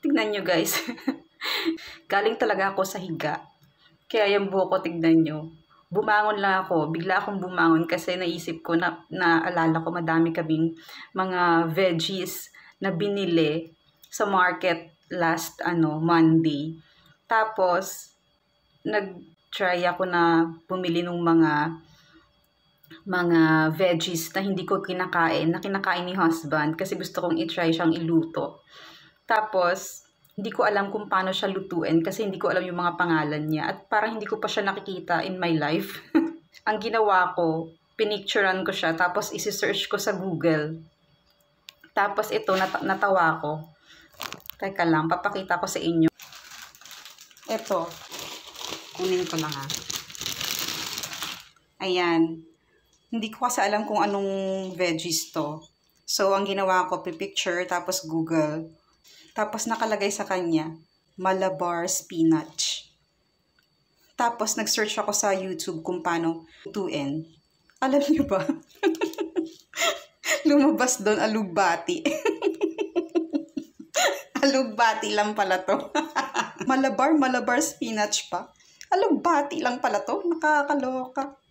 Tignan nyo guys. Galing talaga ako sa higa. Kaya yung buhok ko, tignan nyo. Bumangon lang ako. Bigla akong bumangon kasi naisip ko na naalala ko madami kaming mga veggies na binili sa market last Monday. Tapos nag-try ako na bumili ng mga veggies na hindi ko kinakain, na kinakain ni husband kasi gusto kong i-try siyang iluto. Tapos hindi ko alam kung paano siya lutuin kasi hindi ko alam yung mga pangalan niya at parang hindi ko pa siya nakikita in my life. Ang ginawa ko, pinicturean ko siya tapos isi-search ko sa Google. Tapos ito, natawa ko. Teka lang, papakita ko sa inyo. Ito, kunin ko lang ha. Ayan. Hindi ko kasi alam kung anong veggies to. So, ang ginawa ko, pipicture tapos Google. Tapos nakalagay sa kanya, Malabar spinach. Tapos nag-search ako sa YouTube kung paano lutuin. Alam niyo ba? Lumabas doon alugbati. Alugbati lang pala to. Malabar spinach pa. Alugbati lang pala to. Nakakaloka.